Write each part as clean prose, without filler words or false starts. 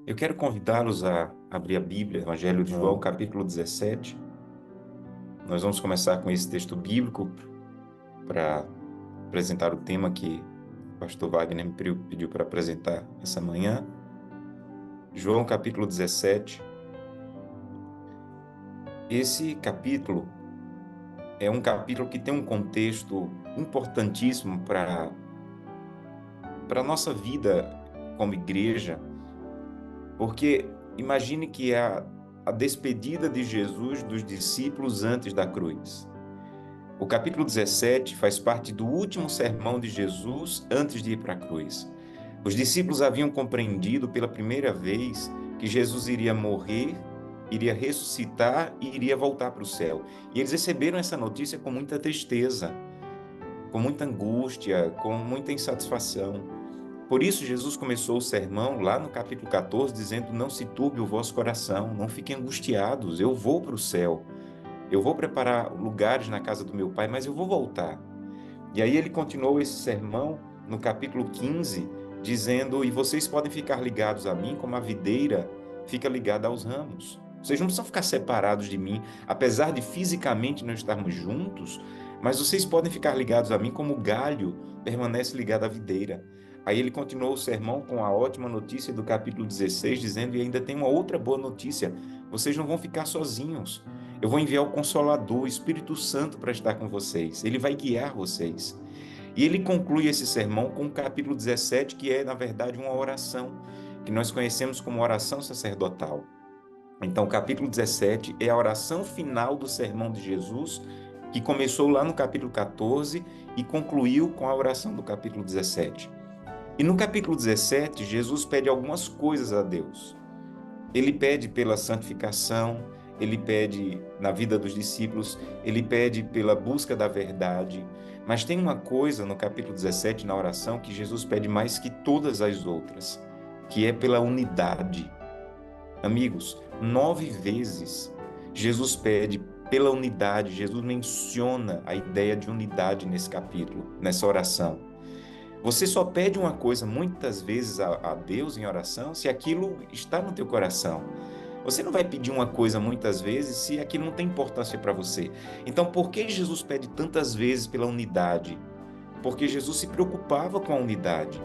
Eu quero convidá-los a abrir a Bíblia, Evangelho de João, capítulo 17. Nós vamos começar com esse texto bíblico para apresentar o tema que o pastor Wagner me pediu para apresentar essa manhã. João, capítulo 17. Esse capítulo é um capítulo que tem um contexto importantíssimo para a nossa vida como igreja, porque imagine que a despedida de Jesus dos discípulos antes da cruz. O capítulo 17 faz parte do último sermão de Jesus antes de ir para a cruz. Os discípulos haviam compreendido pela primeira vez que Jesus iria morrer, iria ressuscitar e iria voltar para o céu. E eles receberam essa notícia com muita tristeza, com muita angústia, com muita insatisfação. Por isso, Jesus começou o sermão lá no capítulo 14, dizendo: Não se turbe o vosso coração, não fiquem angustiados, eu vou para o céu. Eu vou preparar lugares na casa do meu pai, mas eu vou voltar. E aí ele continuou esse sermão no capítulo 15, dizendo: E vocês podem ficar ligados a mim como a videira fica ligada aos ramos. Vocês não precisam ficar separados de mim, apesar de fisicamente não estarmos juntos, mas vocês podem ficar ligados a mim como o galho permanece ligado à videira. Aí ele continuou o sermão com a ótima notícia do capítulo 16, dizendo: E ainda tem uma outra boa notícia: vocês não vão ficar sozinhos. Eu vou enviar o Consolador, o Espírito Santo, para estar com vocês. Ele vai guiar vocês. E ele conclui esse sermão com o capítulo 17, que é, na verdade, uma oração, que nós conhecemos como oração sacerdotal. Então, o capítulo 17 é a oração final do sermão de Jesus, que começou lá no capítulo 14 e concluiu com a oração do capítulo 17. E no capítulo 17, Jesus pede algumas coisas a Deus. Ele pede pela santificação, ele pede na vida dos discípulos, ele pede pela busca da verdade. Mas tem uma coisa no capítulo 17, na oração, que Jesus pede mais que todas as outras, que é pela unidade. Amigos, 9 vezes Jesus pede pela unidade, Jesus menciona a ideia de unidade nesse capítulo, nessa oração. Você só pede uma coisa muitas vezes a Deus em oração se aquilo está no teu coração. Você não vai pedir uma coisa muitas vezes se aquilo não tem importância para você. Então, por que Jesus pede tantas vezes pela unidade? Porque Jesus se preocupava com a unidade.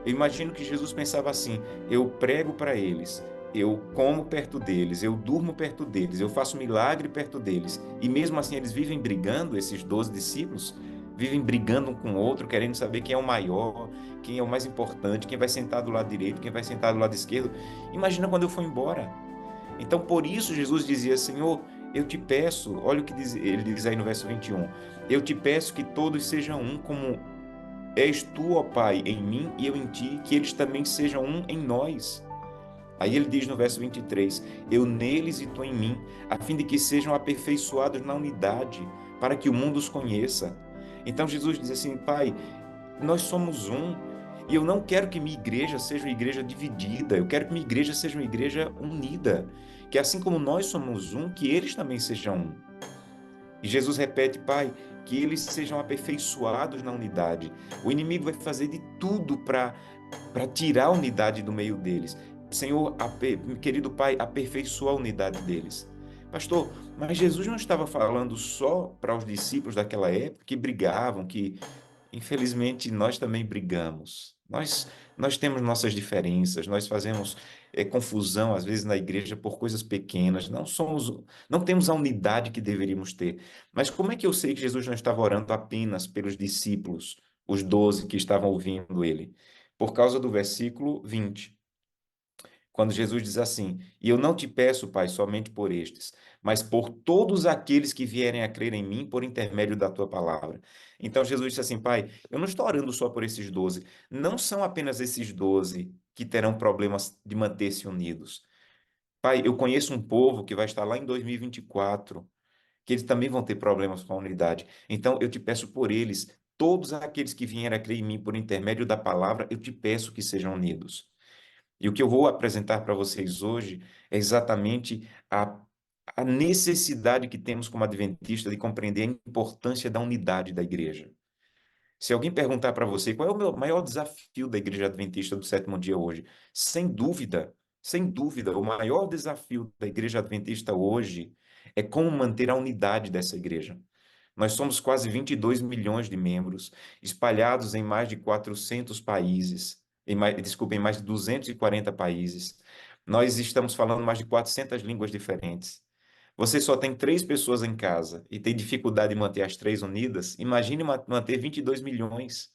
Eu imagino que Jesus pensava assim: eu prego para eles, eu como perto deles, eu durmo perto deles, eu faço milagre perto deles. E mesmo assim eles vivem brigando, esses 12 discípulos, vivem brigando um com o outro, querendo saber quem é o maior, quem é o mais importante, quem vai sentar do lado direito, quem vai sentar do lado esquerdo. Imagina quando eu for embora. Então, por isso, Jesus dizia: Senhor, eu te peço, olha o que ele diz aí no verso 21, eu te peço que todos sejam um, como és tu, ó Pai, em mim e eu em ti, que eles também sejam um em nós. Aí ele diz no verso 23, eu neles e tu em mim, a fim de que sejam aperfeiçoados na unidade, para que o mundo os conheça. Então Jesus diz assim: Pai, nós somos um, e eu não quero que minha igreja seja uma igreja dividida, eu quero que minha igreja seja uma igreja unida, que assim como nós somos um, que eles também sejam um. E Jesus repete: Pai, que eles sejam aperfeiçoados na unidade. O inimigo vai fazer de tudo para tirar a unidade do meio deles. Senhor, querido Pai, aperfeiçoa a unidade deles. Pastor, mas Jesus não estava falando só para os discípulos daquela época que brigavam, que infelizmente, nós também brigamos. Nós temos nossas diferenças, nós fazemos confusão, às vezes, na igreja por coisas pequenas. Não temos a unidade que deveríamos ter. Mas como é que eu sei que Jesus não estava orando apenas pelos discípulos, os 12 que estavam ouvindo ele? Por causa do versículo 20. Quando Jesus diz assim: E eu não te peço, Pai, somente por estes, mas por todos aqueles que vierem a crer em mim por intermédio da tua palavra. Então Jesus disse assim: Pai, eu não estou orando só por esses 12. Não são apenas esses 12 que terão problemas de manter-se unidos. Pai, eu conheço um povo que vai estar lá em 2024, que eles também vão ter problemas com a unidade. Então eu te peço por eles, todos aqueles que vierem a crer em mim por intermédio da palavra, eu te peço que sejam unidos. E o que eu vou apresentar para vocês hoje é exatamente a necessidade que temos como adventista de compreender a importância da unidade da igreja. Se alguém perguntar para você qual é o maior desafio da igreja adventista do sétimo dia hoje, sem dúvida Sem dúvida, o maior desafio da Igreja Adventista hoje é como manter a unidade dessa igreja. Nós somos quase 22 milhões de membros, espalhados em mais de 400 países, desculpa, em mais de 240 países. Nós estamos falando mais de 400 línguas diferentes. Você só tem três pessoas em casa e tem dificuldade de manter as três unidas. Imagine manter 22 milhões.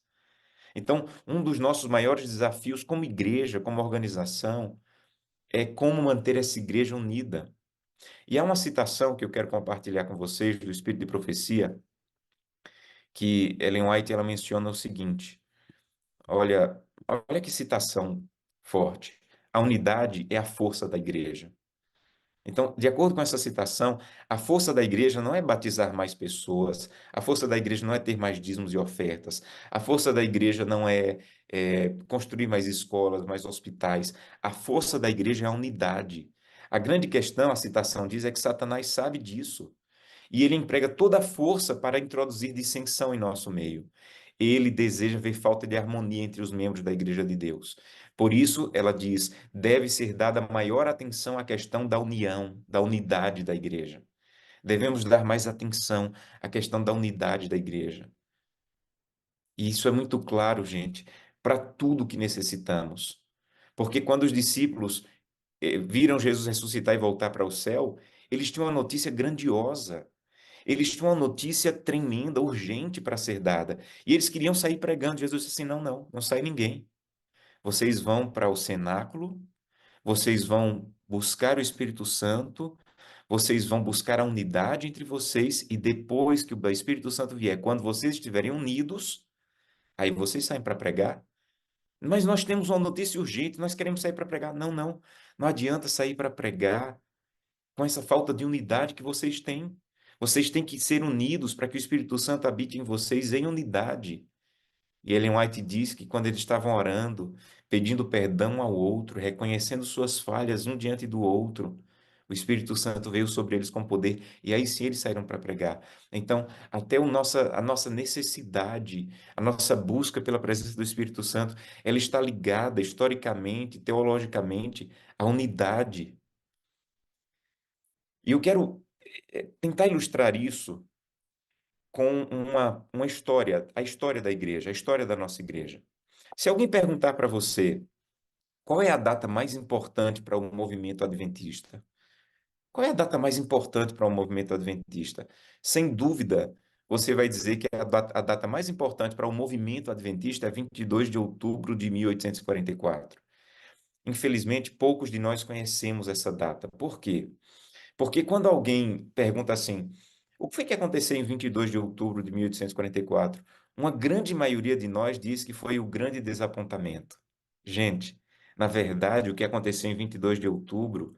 Então, um dos nossos maiores desafios como igreja, como organização, é como manter essa igreja unida. E há uma citação que eu quero compartilhar com vocês do Espírito de Profecia, que Ellen White ela menciona o seguinte: olha, olha que citação forte. A unidade é a força da igreja. Então, de acordo com essa citação, a força da igreja não é batizar mais pessoas, a força da igreja não é ter mais dízimos e ofertas, a força da igreja não é construir mais escolas, mais hospitais. A força da igreja é a unidade. A grande questão, a citação diz, é que Satanás sabe disso. E ele emprega toda a força para introduzir dissensão em nosso meio. Ele deseja ver falta de harmonia entre os membros da Igreja de Deus. Por isso, ela diz, deve ser dada maior atenção à questão da união, da unidade da igreja. Devemos dar mais atenção à questão da unidade da igreja. E isso é muito claro, gente, para tudo que necessitamos. Porque quando os discípulos viram Jesus ressuscitar e voltar para o céu, eles tinham uma notícia grandiosa. Eles tinham uma notícia tremenda, urgente para ser dada. E eles queriam sair pregando. Jesus disse assim: não, não, não sai ninguém. Vocês vão para o cenáculo, vocês vão buscar o Espírito Santo, vocês vão buscar a unidade entre vocês, e depois que o Espírito Santo vier, quando vocês estiverem unidos, aí vocês saem para pregar. Mas nós temos uma notícia urgente, nós queremos sair para pregar. Não, não. Não adianta sair para pregar com essa falta de unidade que vocês têm. Vocês têm que ser unidos para que o Espírito Santo habite em vocês em unidade. E Ellen White diz que quando eles estavam orando, pedindo perdão um ao outro, reconhecendo suas falhas um diante do outro, o Espírito Santo veio sobre eles com poder e aí sim eles saíram para pregar. Então, até a nossa necessidade, a nossa busca pela presença do Espírito Santo, ela está ligada historicamente, teologicamente, à unidade. E eu quero tentar ilustrar isso com uma história, a história da igreja, a história da nossa igreja. Se alguém perguntar para você qual é a data mais importante para o movimento adventista, qual é a data mais importante para o movimento adventista? Sem dúvida, você vai dizer que a data mais importante para o movimento adventista é 22 de outubro de 1844. Infelizmente, poucos de nós conhecemos essa data. Por quê? Porque quando alguém pergunta assim, o que foi que aconteceu em 22 de outubro de 1844? Uma grande maioria de nós diz que foi o grande desapontamento. Gente, na verdade, o que aconteceu em 22 de outubro,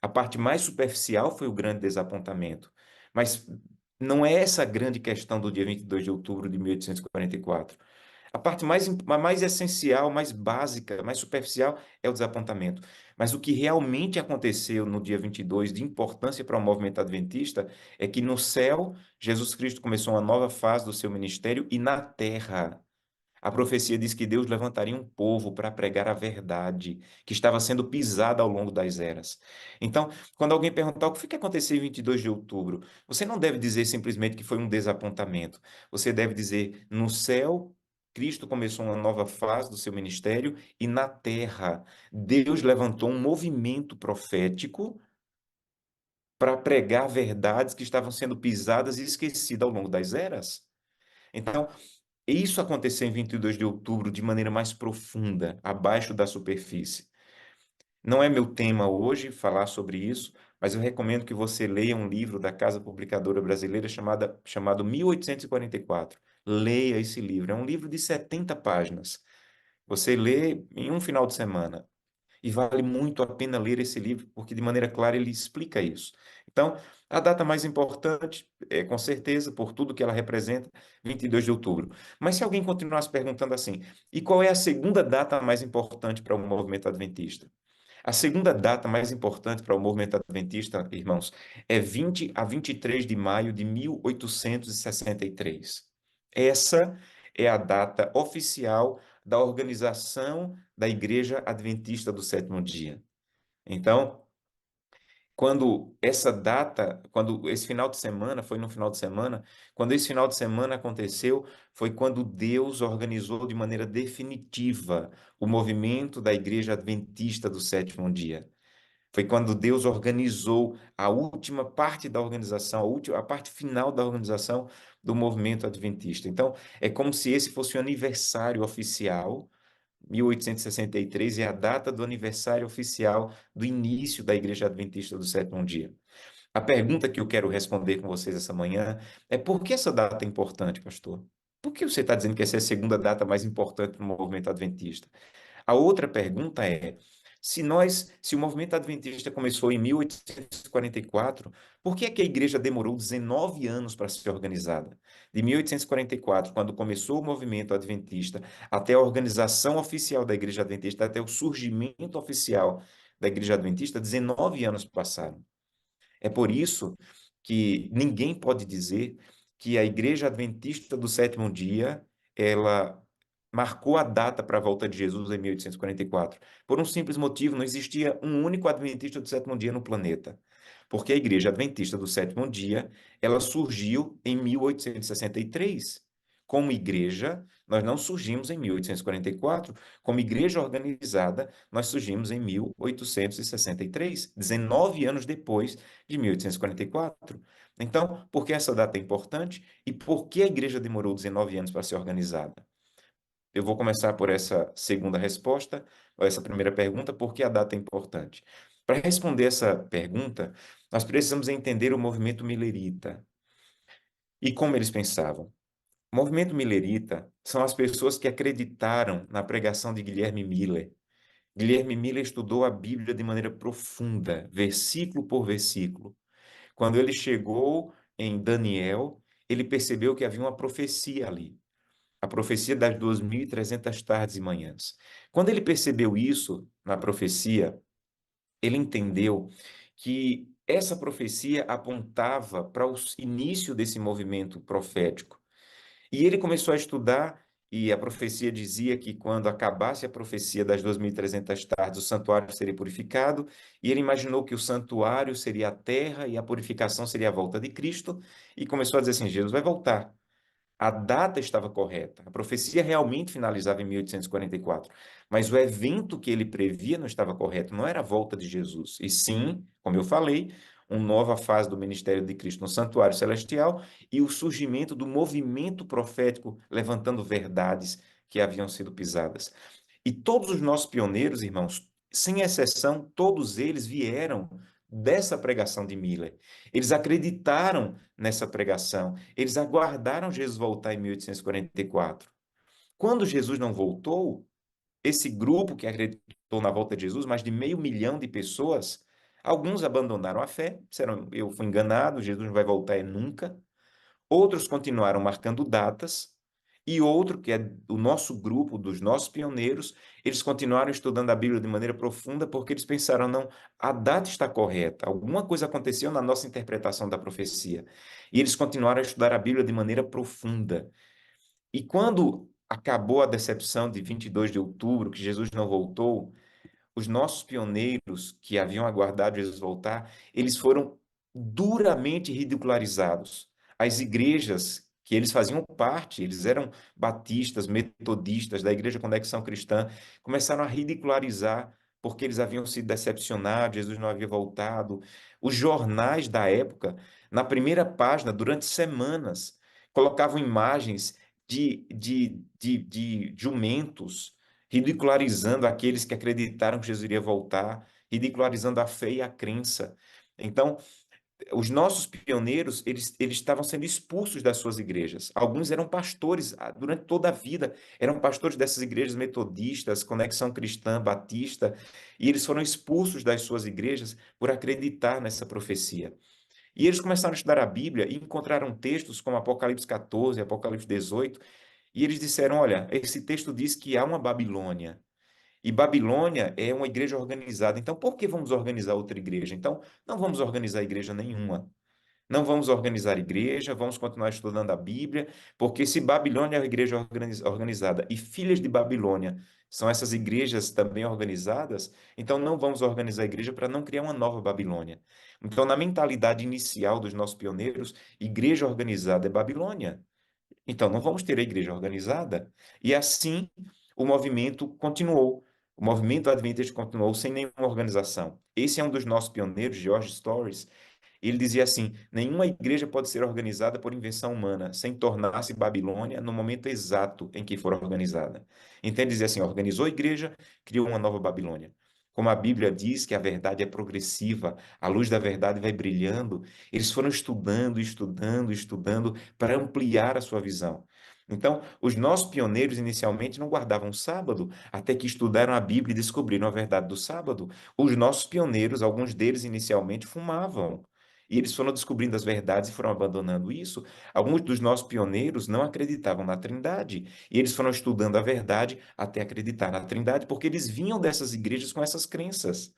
a parte mais superficial foi o grande desapontamento. Mas não é essa a grande questão do dia 22 de outubro de 1844. A parte mais essencial, mais básica, mais superficial é o desapontamento. Mas o que realmente aconteceu no dia 22 de importância para o movimento adventista é que no céu, Jesus Cristo começou uma nova fase do seu ministério e na terra. A profecia diz que Deus levantaria um povo para pregar a verdade, que estava sendo pisada ao longo das eras. Então, quando alguém perguntar o que foi que aconteceu em 22 de outubro, você não deve dizer simplesmente que foi um desapontamento. Você deve dizer, no céu, Cristo começou uma nova fase do seu ministério e na terra, Deus levantou um movimento profético para pregar verdades que estavam sendo pisadas e esquecidas ao longo das eras. Então, isso aconteceu em 22 de outubro de maneira mais profunda, abaixo da superfície. Não é meu tema hoje falar sobre isso, mas eu recomendo que você leia um livro da Casa Publicadora Brasileira chamado 1844. Leia esse livro. É um livro de 70 páginas. Você lê em um final de semana. E vale muito a pena ler esse livro, porque de maneira clara ele explica isso. Então, a data mais importante é, com certeza, por tudo que ela representa, 22 de outubro. Mas se alguém continuasse perguntando assim, e qual é a segunda data mais importante para o movimento adventista? A segunda data mais importante para o movimento adventista, irmãos, é 20 a 23 de maio de 1863. Essa é a data oficial da organização da Igreja Adventista do Sétimo Dia. Então, quando essa data, quando esse final de semana, foi no final de semana, quando esse final de semana aconteceu, foi quando Deus organizou de maneira definitiva o movimento da Igreja Adventista do Sétimo Dia. Foi quando Deus organizou a última parte da organização, a parte final da organização do movimento adventista. Então, é como se esse fosse o aniversário oficial. 1863 é a data do aniversário oficial do início da Igreja Adventista do Sétimo Dia. A pergunta que eu quero responder com vocês essa manhã é: por que essa data é importante, pastor? Por que você está dizendo que essa é a segunda data mais importante no movimento adventista? A outra pergunta é: se o movimento adventista começou em 1844, por que é que a igreja demorou 19 anos para ser organizada? De 1844, quando começou o movimento adventista, até a organização oficial da igreja adventista, até o surgimento oficial da igreja adventista, 19 anos passaram. É por isso que ninguém pode dizer que a Igreja Adventista do Sétimo Dia, ela marcou a data para a volta de Jesus em 1844. Por um simples motivo, não existia um único Adventista do Sétimo Dia no planeta. Porque a Igreja Adventista do Sétimo Dia, ela surgiu em 1863. Como igreja, nós não surgimos em 1844. Como igreja organizada, nós surgimos em 1863, 19 anos depois de 1844. Então, por que essa data é importante e por que a igreja demorou 19 anos para ser organizada? Eu vou começar por essa segunda resposta, ou essa primeira pergunta: por que a data é importante? Para responder essa pergunta, nós precisamos entender o movimento milerita e como eles pensavam. O movimento milerita são as pessoas que acreditaram na pregação de Guilherme Miller. Guilherme Miller estudou a Bíblia de maneira profunda, versículo por versículo. Quando ele chegou em Daniel, ele percebeu que havia uma profecia ali, a profecia das 2.300 tardes e manhãs. Quando ele percebeu isso na profecia, ele entendeu que essa profecia apontava para o início desse movimento profético. E ele começou a estudar, e a profecia dizia que quando acabasse a profecia das 2.300 tardes, o santuário seria purificado, e ele imaginou que o santuário seria a terra e a purificação seria a volta de Cristo, e começou a dizer assim: Jesus vai voltar. A data estava correta, a profecia realmente finalizava em 1844, mas o evento que ele previa não estava correto, não era a volta de Jesus, e sim, como eu falei, uma nova fase do ministério de Cristo no santuário celestial e o surgimento do movimento profético levantando verdades que haviam sido pisadas. E todos os nossos pioneiros, irmãos, sem exceção, todos eles vieram dessa pregação de Miller. Eles acreditaram nessa pregação, eles aguardaram Jesus voltar em 1844. Quando Jesus não voltou, esse grupo que acreditou na volta de Jesus, mais de 500 mil de pessoas, alguns abandonaram a fé, disseram: eu fui enganado, Jesus não vai voltar nunca. Outros continuaram marcando datas, e outro, que é o nosso grupo, dos nossos pioneiros, eles continuaram estudando a Bíblia de maneira profunda, porque eles pensaram: não, a data está correta, alguma coisa aconteceu na nossa interpretação da profecia. E eles continuaram a estudar a Bíblia de maneira profunda. E quando acabou a decepção de 22 de outubro, que Jesus não voltou, os nossos pioneiros que haviam aguardado Jesus voltar, eles foram duramente ridicularizados. As igrejas que eles faziam parte, eles eram batistas, metodistas, da Igreja Conexão Cristã, começaram a ridicularizar porque eles haviam sido decepcionados, Jesus não havia voltado. Os jornais da época, na primeira página, durante semanas, colocavam imagens de jumentos, ridicularizando aqueles que acreditaram que Jesus iria voltar, ridicularizando a fé e a crença. Então, os nossos pioneiros, eles estavam sendo expulsos das suas igrejas. Alguns eram pastores, durante toda a vida, eram pastores dessas igrejas metodistas, Conexão Cristã, Batista, e eles foram expulsos das suas igrejas por acreditar nessa profecia. E eles começaram a estudar a Bíblia e encontraram textos como Apocalipse 14, Apocalipse 18, e eles disseram: olha, esse texto diz que há uma Babilônia. E Babilônia é uma igreja organizada. Então, por que vamos organizar outra igreja? Então, não vamos organizar igreja nenhuma. Não vamos organizar igreja, vamos continuar estudando a Bíblia, porque se Babilônia é a igreja organizada e Filhas de Babilônia são essas igrejas também organizadas, então não vamos organizar a igreja para não criar uma nova Babilônia. Então, na mentalidade inicial dos nossos pioneiros, igreja organizada é Babilônia. Então, não vamos ter a igreja organizada. E assim, o movimento continuou. O movimento adventista continuou sem nenhuma organização. Esse é um dos nossos pioneiros, George Storrs. Ele dizia assim: nenhuma igreja pode ser organizada por invenção humana, sem tornar-se Babilônia no momento exato em que for organizada. Então ele dizia assim: organizou a igreja, criou uma nova Babilônia. Como a Bíblia diz que a verdade é progressiva, a luz da verdade vai brilhando, eles foram estudando, estudando, estudando para ampliar a sua visão. Então, os nossos pioneiros inicialmente não guardavam sábado, até que estudaram a Bíblia e descobriram a verdade do sábado. Os nossos pioneiros, alguns deles inicialmente fumavam. E eles foram descobrindo as verdades e foram abandonando isso. Alguns dos nossos pioneiros não acreditavam na Trindade. E eles foram estudando a verdade até acreditar na Trindade, porque eles vinham dessas igrejas com essas crenças.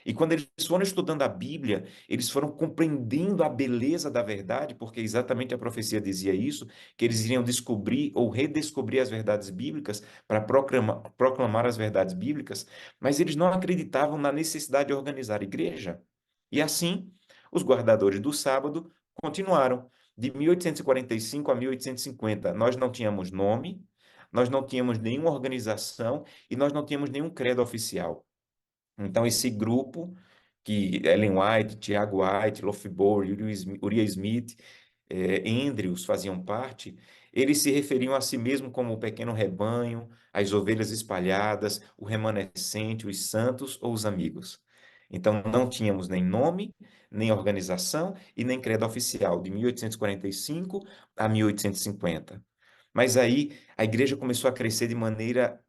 E quando eles foram estudando a Bíblia, eles foram compreendendo a beleza da verdade, porque exatamente a profecia dizia isso, que eles iriam descobrir ou redescobrir as verdades bíblicas para proclamar as verdades bíblicas, mas eles não acreditavam na necessidade de organizar a igreja. E assim, os guardadores do sábado continuaram. De 1845 a 1850, nós não tínhamos nome, nós não tínhamos nenhuma organização e nós não tínhamos nenhum credo oficial. Então, esse grupo, que Ellen White, Tiago White, Lofgborg, Uriah Smith, Andrews faziam parte, eles se referiam a si mesmo como o pequeno rebanho, as ovelhas espalhadas, o remanescente, os santos ou os amigos. Então, não tínhamos nem nome, nem organização e nem credo oficial, de 1845 a 1850. Mas aí a igreja começou a crescer de maneira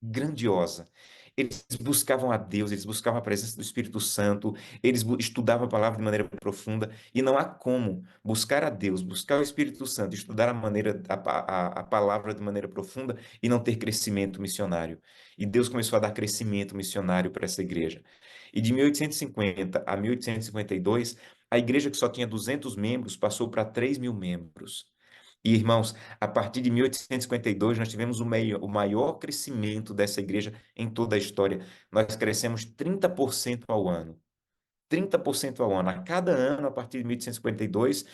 grandiosa. Eles buscavam a Deus, eles buscavam a presença do Espírito Santo, eles estudavam a palavra de maneira profunda, e não há como buscar a Deus, buscar o Espírito Santo, estudar a palavra de maneira profunda e não ter crescimento missionário. E Deus começou a dar crescimento missionário para essa igreja. E de 1850 a 1852, a igreja que só tinha 200 membros passou para 3.000 membros. E, irmãos, a partir de 1852, nós tivemos o maior crescimento dessa igreja em toda a história. Nós crescemos 30% ao ano. 30% ao ano. A cada ano, a partir de 1852,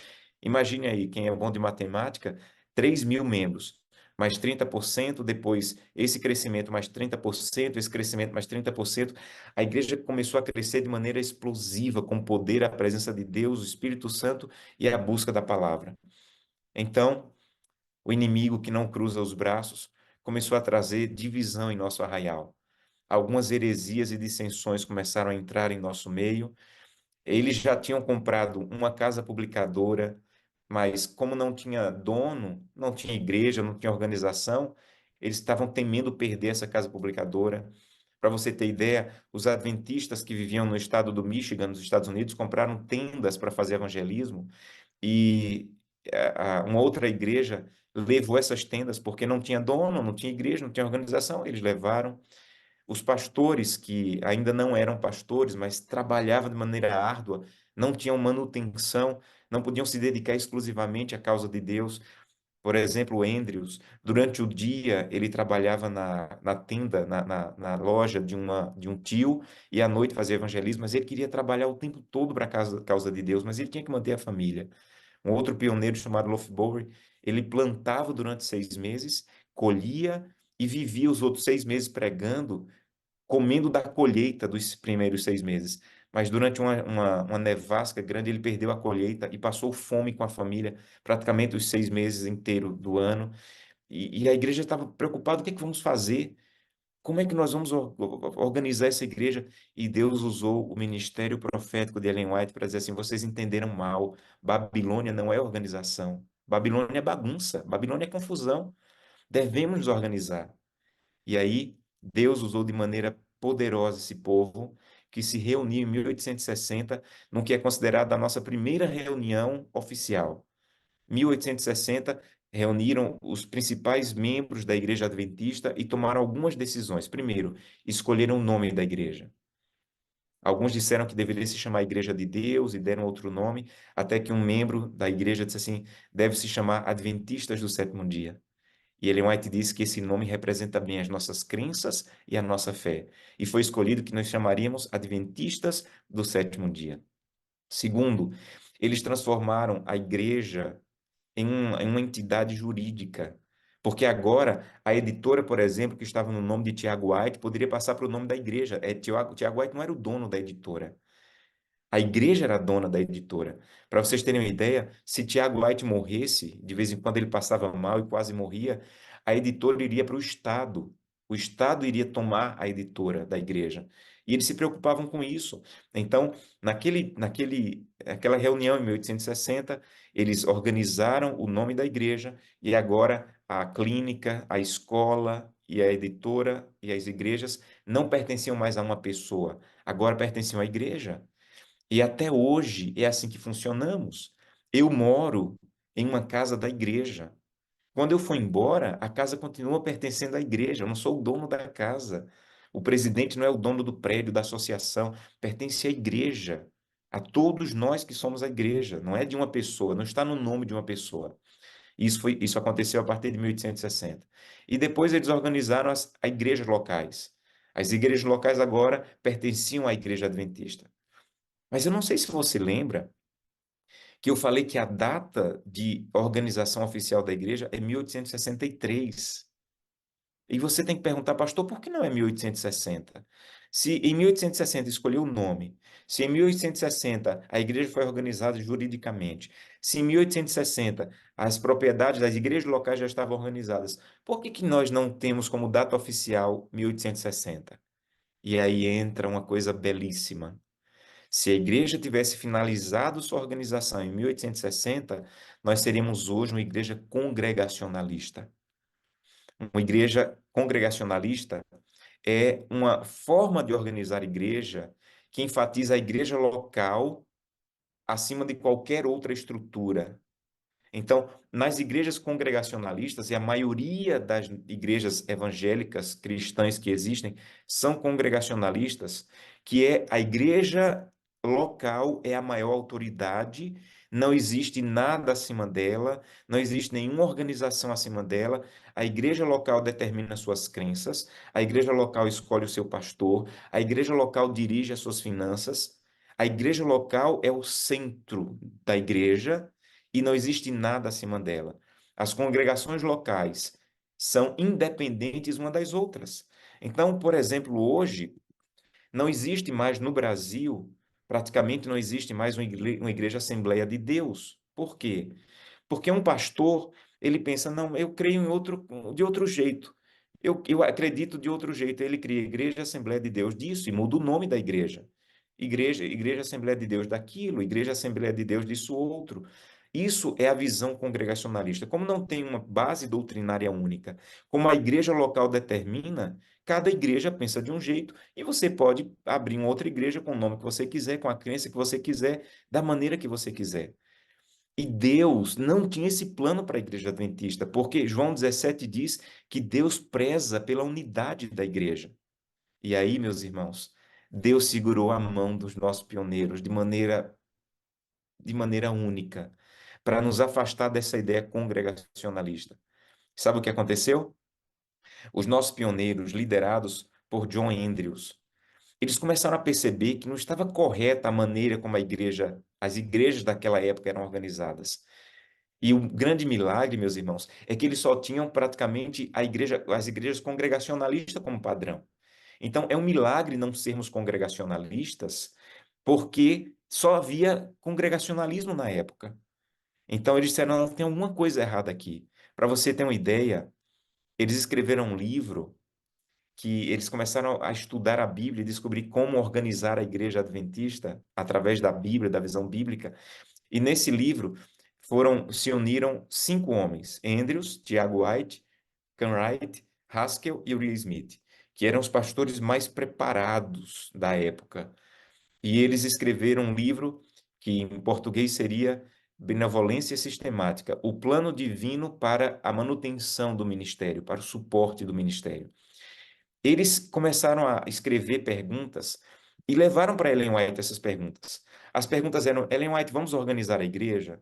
imagine aí, quem é bom de matemática, 3.000 membros, mais 30%, depois esse crescimento mais 30%, esse crescimento mais 30%, a igreja começou a crescer de maneira explosiva, com o poder, a presença de Deus, o Espírito Santo e a busca da palavra. Então, o inimigo que não cruza os braços começou a trazer divisão em nosso arraial. Algumas heresias e dissensões começaram a entrar em nosso meio. Eles já tinham comprado uma casa publicadora, mas como não tinha dono, não tinha igreja, não tinha organização, eles estavam temendo perder essa casa publicadora. Para você ter ideia, os adventistas que viviam no estado do Michigan, nos Estados Unidos, compraram tendas para fazer evangelismo e uma outra igreja levou essas tendas porque não tinha dono, não tinha igreja, não tinha organização. Eles levaram. Os pastores que ainda não eram pastores, mas trabalhavam de maneira árdua, não tinham manutenção, não podiam se dedicar exclusivamente à causa de Deus. Por exemplo, o Andrews, durante o dia ele trabalhava na tenda, na loja de um tio, e à noite fazia evangelismo, mas ele queria trabalhar o tempo todo para a causa de Deus, mas ele tinha que manter a família. Um outro pioneiro chamado Lofgborg, ele plantava durante 6 meses, colhia e vivia os outros 6 meses pregando, comendo da colheita dos primeiros 6 meses. Mas durante uma nevasca grande, ele perdeu a colheita e passou fome com a família praticamente os 6 meses inteiros do ano. E a igreja estava preocupada: o que é que vamos fazer? Como é que nós vamos organizar essa igreja? E Deus usou o ministério profético de Ellen White para dizer assim: vocês entenderam mal. Babilônia não é organização. Babilônia é bagunça. Babilônia é confusão. Devemos nos organizar. E aí, Deus usou de maneira poderosa esse povo que se reuniu em 1860, no que é considerado a nossa primeira reunião oficial. 1860, reuniram os principais membros da Igreja Adventista e tomaram algumas decisões. Primeiro, escolheram o nome da igreja. Alguns disseram que deveria se chamar Igreja de Deus e deram outro nome, até que um membro da igreja disse assim: deve se chamar Adventistas do Sétimo Dia. E Ellen White disse que esse nome representa bem as nossas crenças e a nossa fé. E foi escolhido que nós chamaríamos Adventistas do Sétimo Dia. Segundo, eles transformaram a igreja em uma entidade jurídica. Porque agora a editora, por exemplo, que estava no nome de Tiago White, poderia passar para o nome da igreja. Tiago White não era o dono da editora. A igreja era a dona da editora. Para vocês terem uma ideia, se Tiago White morresse, de vez em quando ele passava mal e quase morria, a editora iria para o Estado. O Estado iria tomar a editora da igreja. E eles se preocupavam com isso. Então, aquela reunião em 1860, eles organizaram o nome da igreja e agora a clínica, a escola e a editora e as igrejas não pertenciam mais a uma pessoa, agora pertenciam à igreja. E até hoje é assim que funcionamos. Eu moro em uma casa da igreja. Quando eu for embora, a casa continua pertencendo à igreja. Eu não sou o dono da casa. O presidente não é o dono do prédio, da associação. Pertence à igreja. A todos nós que somos a igreja. Não é de uma pessoa, não está no nome de uma pessoa. Isso aconteceu a partir de 1860. E depois eles organizaram as igrejas locais. As igrejas locais agora pertenciam à igreja adventista. Mas eu não sei se você lembra que eu falei que a data de organização oficial da igreja é 1863. E você tem que perguntar, pastor, por que não é 1860? Se em 1860 escolheu o nome, se em 1860 a igreja foi organizada juridicamente, se em 1860 as propriedades das igrejas locais já estavam organizadas, por que que nós não temos como data oficial 1860? E aí entra uma coisa belíssima. Se a igreja tivesse finalizado sua organização em 1860, nós seríamos hoje uma igreja congregacionalista. Uma igreja congregacionalista é uma forma de organizar a igreja que enfatiza a igreja local acima de qualquer outra estrutura. Então, nas igrejas congregacionalistas, e a maioria das igrejas evangélicas cristãs que existem são congregacionalistas, que é a igreja local é a maior autoridade, não existe nada acima dela, não existe nenhuma organização acima dela. A igreja local determina suas crenças, a igreja local escolhe o seu pastor, a igreja local dirige as suas finanças. A igreja local é o centro da igreja e não existe nada acima dela. As congregações locais são independentes uma das outras. Então, por exemplo, hoje, não existe mais no Brasil, praticamente não existe mais uma igreja Assembleia de Deus. Por quê? Porque um pastor, ele pensa, não, eu creio de outro jeito. Eu acredito de outro jeito. Ele cria Igreja Assembleia de Deus disso e muda o nome da igreja. Igreja Assembleia de Deus daquilo, Igreja Assembleia de Deus disso outro. Isso é a visão congregacionalista. Como não tem uma base doutrinária única, como a igreja local determina, cada igreja pensa de um jeito e você pode abrir uma outra igreja com o nome que você quiser, com a crença que você quiser, da maneira que você quiser. E Deus não tinha esse plano para a igreja adventista, porque João 17 diz que Deus preza pela unidade da igreja. E aí, meus irmãos, Deus segurou a mão dos nossos pioneiros de maneira única, para nos afastar dessa ideia congregacionalista. Sabe o que aconteceu? Os nossos pioneiros, liderados por John Andrews, eles começaram a perceber que não estava correta a maneira como as igrejas daquela época eram organizadas. E o grande milagre, meus irmãos, é que eles só tinham praticamente as igrejas congregacionalistas como padrão. Então, é um milagre não sermos congregacionalistas, porque só havia congregacionalismo na época. Então, eles disseram, não, tem alguma coisa errada aqui. Para você ter uma ideia, eles escreveram um livro que eles começaram a estudar a Bíblia e descobrir como organizar a igreja adventista através da Bíblia, da visão bíblica. E nesse livro se uniram 5 homens: Andrews, Tiago White, Ken Wright, Haskell e Uriah Smith, que eram os pastores mais preparados da época. E eles escreveram um livro que em português seria Benevolência Sistemática, o plano divino para a manutenção do ministério, para o suporte do ministério. Eles começaram a escrever perguntas E levaram para Ellen White essas perguntas. As perguntas eram: Ellen White, vamos organizar a igreja?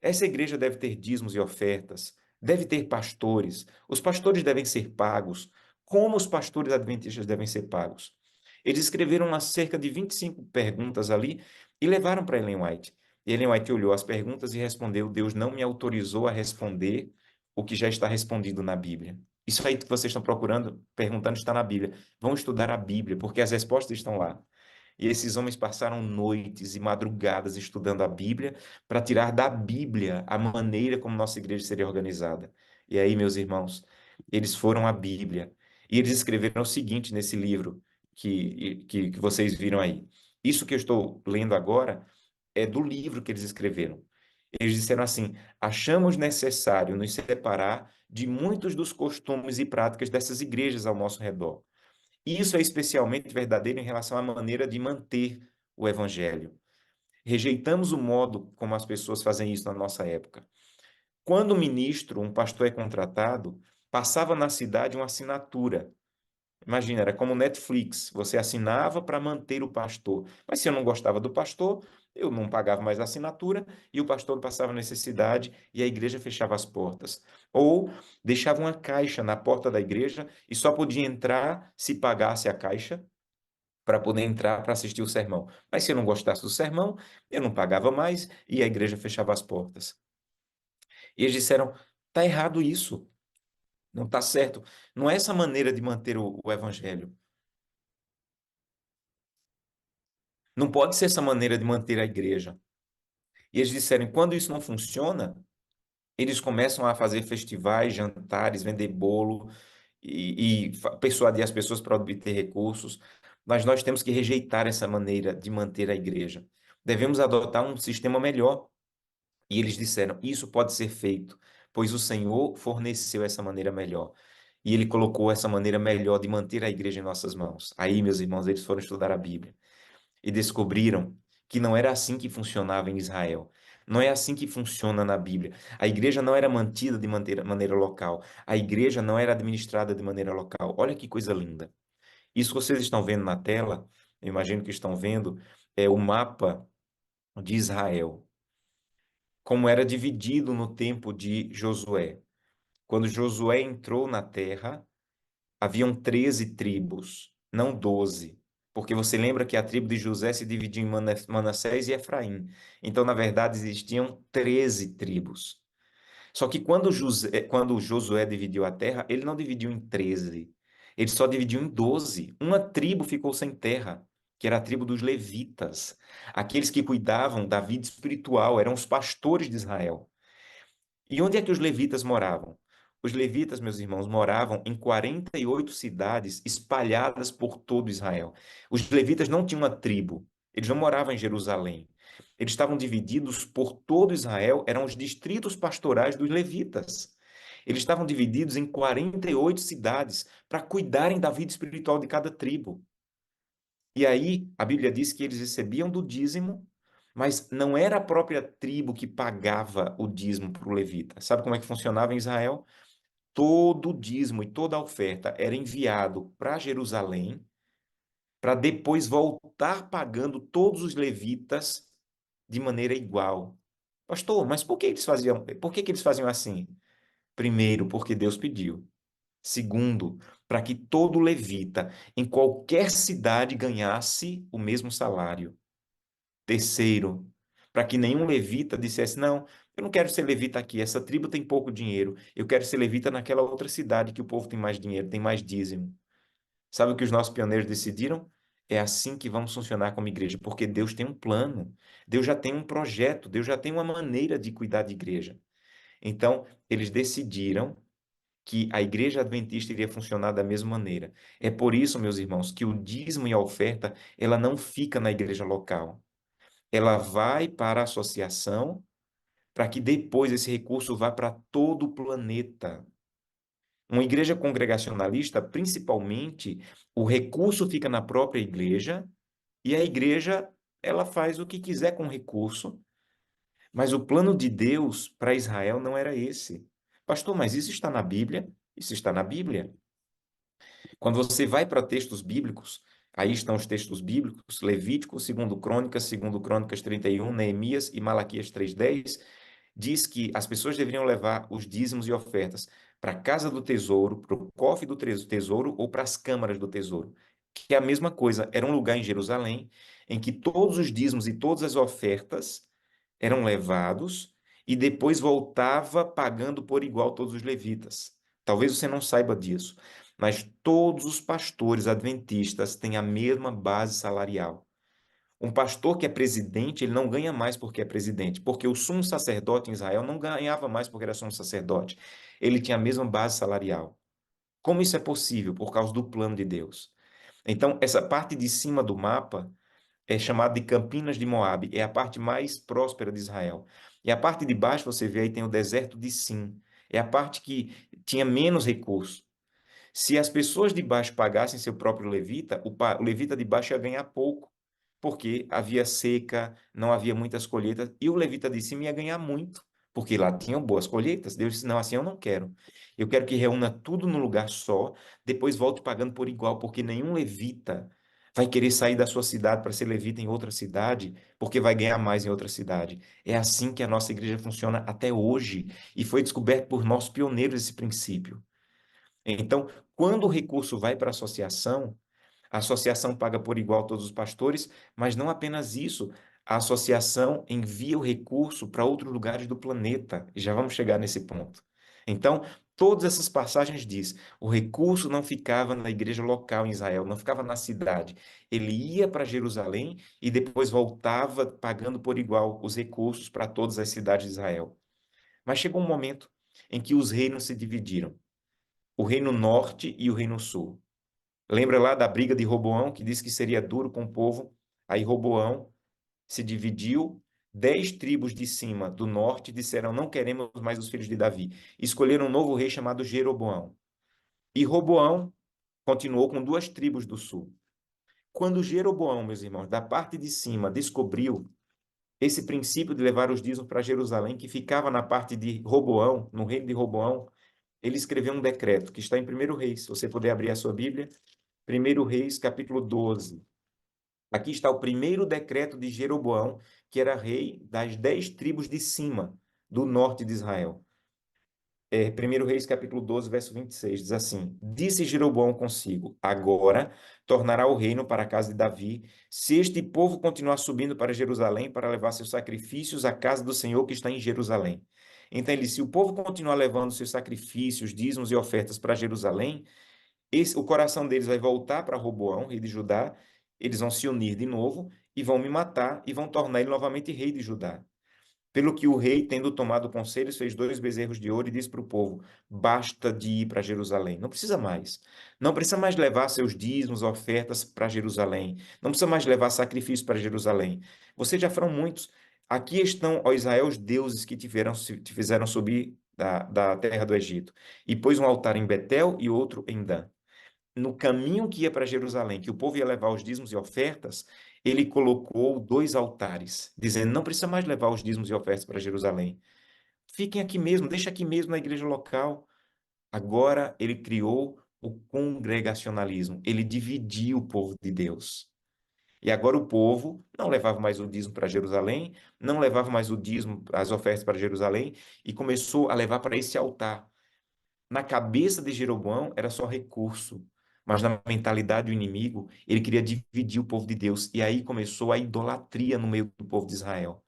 Essa igreja deve ter dízimos e ofertas, deve ter pastores, os pastores devem ser pagos. Como os pastores adventistas devem ser pagos? Eles escreveram umas cerca de 25 perguntas ali e levaram para Ellen White. E Ellen White olhou as perguntas e respondeu: Deus não me autorizou a responder o que já está respondido na Bíblia. Isso aí que vocês estão procurando, perguntando, está na Bíblia. Vão estudar a Bíblia, porque as respostas estão lá. E esses homens passaram noites e madrugadas estudando a Bíblia para tirar da Bíblia a maneira como nossa igreja seria organizada. E aí, meus irmãos, eles foram à Bíblia e eles escreveram o seguinte nesse livro que vocês viram aí. Isso que eu estou lendo agora é do livro que eles escreveram. Eles disseram assim: achamos necessário nos separar de muitos dos costumes e práticas dessas igrejas ao nosso redor. E isso é especialmente verdadeiro em relação à maneira de manter o evangelho. Rejeitamos o modo como as pessoas fazem isso na nossa época. Quando um ministro, um pastor é contratado, passava na cidade uma assinatura. Imagina, era como Netflix, você assinava para manter o pastor. Mas se eu não gostava do pastor, eu não pagava mais a assinatura e o pastor passava necessidade e a igreja fechava as portas. Ou deixava uma caixa na porta da igreja e só podia entrar se pagasse a caixa para poder entrar para assistir o sermão. Mas se eu não gostasse do sermão, eu não pagava mais e a igreja fechava as portas. E eles disseram: tá errado isso, não tá certo. Não é essa maneira de manter o evangelho. Não pode ser essa maneira de manter a igreja. E eles disseram: quando isso não funciona, eles começam a fazer festivais, jantares, vender bolo e persuadir as pessoas para obter recursos. Mas nós temos que rejeitar essa maneira de manter a igreja. Devemos adotar um sistema melhor. E eles disseram: isso pode ser feito, pois o Senhor forneceu essa maneira melhor. E ele colocou essa maneira melhor de manter a igreja em nossas mãos. Aí, meus irmãos, eles foram estudar a Bíblia e descobriram que não era assim que funcionava em Israel. Não é assim que funciona na Bíblia. A igreja não era mantida de maneira local. A igreja não era administrada de maneira local. Olha que coisa linda. Isso que vocês estão vendo na tela, eu imagino que estão vendo, é o mapa de Israel, como era dividido no tempo de Josué. Quando Josué entrou na terra, haviam 13 tribos, não 12. Porque você lembra que a tribo de José se dividiu em Manassés e Efraim. Então, na verdade, existiam 13 tribos. Só que quando Josué dividiu a terra, ele não dividiu em 13. Ele só dividiu em 12. Uma tribo ficou sem terra, que era a tribo dos levitas. Aqueles que cuidavam da vida espiritual, eram os pastores de Israel. E onde é que os levitas moravam? Os levitas, meus irmãos, moravam em 48 cidades espalhadas por todo Israel. Os levitas não tinham uma tribo, eles não moravam em Jerusalém. Eles estavam divididos por todo Israel, eram os distritos pastorais dos levitas. Eles estavam divididos em 48 cidades para cuidarem da vida espiritual de cada tribo. E aí, a Bíblia diz que eles recebiam do dízimo, mas não era a própria tribo que pagava o dízimo para o levita. Sabe como é que funcionava em Israel? Todo o dízimo e toda a oferta era enviado para Jerusalém, para depois voltar pagando todos os levitas de maneira igual. Pastor, mas por que que eles faziam assim? Primeiro, porque Deus pediu. Segundo, para que todo levita em qualquer cidade ganhasse o mesmo salário. Terceiro, para que nenhum levita dissesse: não, eu não quero ser levita aqui, essa tribo tem pouco dinheiro, eu quero ser levita naquela outra cidade que o povo tem mais dinheiro, tem mais dízimo. Sabe o que os nossos pioneiros decidiram? É assim que vamos funcionar como igreja, porque Deus tem um plano, Deus já tem um projeto, Deus já tem uma maneira de cuidar de igreja. Então, eles decidiram que a igreja adventista iria funcionar da mesma maneira. É por isso, meus irmãos, que o dízimo e a oferta, ela não fica na igreja local. Ela vai para a associação para que depois esse recurso vá para todo o planeta. Uma igreja congregacionalista, principalmente, o recurso fica na própria igreja e a igreja ela faz o que quiser com o recurso, mas o plano de Deus para Israel não era esse. Pastor, mas isso está na Bíblia? Isso está na Bíblia. Quando você vai para textos bíblicos, Aí estão os textos bíblicos, Levítico, segundo Crônicas 31, Neemias e Malaquias 3:10, diz que as pessoas deveriam levar os dízimos e ofertas para a casa do tesouro, para o cofre do tesouro ou para as câmaras do tesouro, que é a mesma coisa, era um lugar em Jerusalém em que todos os dízimos e todas as ofertas eram levados e depois voltava pagando por igual todos os levitas. Talvez você não saiba disso, mas todos os pastores adventistas têm a mesma base salarial. Um pastor que é presidente, ele não ganha mais porque é presidente, porque o sumo sacerdote em Israel não ganhava mais porque era sumo sacerdote. Ele tinha a mesma base salarial. Como isso é possível? Por causa do plano de Deus. Então, essa parte de cima do mapa é chamada de Campinas de Moabe, é a parte mais próspera de Israel. E a parte de baixo, você vê aí, tem o deserto de Sim. É a parte que tinha menos recursos. Se as pessoas de baixo pagassem seu próprio levita, o levita de baixo ia ganhar pouco, porque havia seca, não havia muitas colheitas, e o levita de cima ia ganhar muito, porque lá tinham boas colheitas. Deus disse: não, assim eu não quero. Eu quero que reúna tudo num lugar só, depois volte pagando por igual, porque nenhum levita vai querer sair da sua cidade para ser levita em outra cidade, porque vai ganhar mais em outra cidade. É assim que a nossa igreja funciona até hoje, e foi descoberto por nossos pioneiros esse princípio. Então, quando o recurso vai para a associação paga por igual a todos os pastores, mas não apenas isso, a associação envia o recurso para outros lugares do planeta, e já vamos chegar nesse ponto. Então, todas essas passagens diz, o recurso não ficava na igreja local em Israel, não ficava na cidade. Ele ia para Jerusalém e depois voltava pagando por igual os recursos para todas as cidades de Israel. Mas chegou um momento em que os reinos se dividiram, o reino norte e o reino sul. Lembra lá da briga de Roboão, que disse que seria duro com o povo? Aí Roboão se dividiu, 10 tribos de cima do norte disseram: não queremos mais os filhos de Davi. Escolheram um novo rei chamado Jeroboão. E Roboão continuou com 2 tribos do sul. Quando Jeroboão, meus irmãos, da parte de cima, descobriu esse princípio de levar os dízimos para Jerusalém, que ficava na parte de Roboão, no reino de Roboão, ele escreveu um decreto que está em 1 Reis. Se você puder abrir a sua Bíblia, 1 Reis, capítulo 12. Aqui está o primeiro decreto de Jeroboão, que era rei das 10 tribos de cima, do norte de Israel. 1 Reis, capítulo 12, verso 26, diz assim: Disse Jeroboão consigo: Agora tornará o reino para a casa de Davi, se este povo continuar subindo para Jerusalém para levar seus sacrifícios à casa do Senhor que está em Jerusalém. Então ele disse: se o povo continuar levando seus sacrifícios, dízimos e ofertas para Jerusalém, o coração deles vai voltar para Roboão, rei de Judá, eles vão se unir de novo e vão me matar e vão tornar ele novamente rei de Judá. Pelo que o rei, tendo tomado conselhos, fez 2 bezerros de ouro e disse para o povo: basta de ir para Jerusalém. Não precisa mais. Não precisa mais levar seus dízimos, ofertas para Jerusalém. Não precisa mais levar sacrifícios para Jerusalém. Vocês já foram muitos. Aqui estão, ó Israel, os deuses que te fizeram subir da terra do Egito. E pôs um altar em Betel e outro em Dan. No caminho que ia para Jerusalém, que o povo ia levar os dízimos e ofertas, ele colocou 2 altares, dizendo: não precisa mais levar os dízimos e ofertas para Jerusalém. Fiquem aqui mesmo, deixa aqui mesmo na igreja local. Agora ele criou o congregacionalismo, ele dividiu o povo de Deus. E agora o povo não levava mais o dízimo para Jerusalém, não levava mais o dízimo, as ofertas para Jerusalém, e começou a levar para esse altar. Na cabeça de Jeroboão era só recurso, mas na mentalidade do inimigo, ele queria dividir o povo de Deus. E aí começou a idolatria no meio do povo de Israel.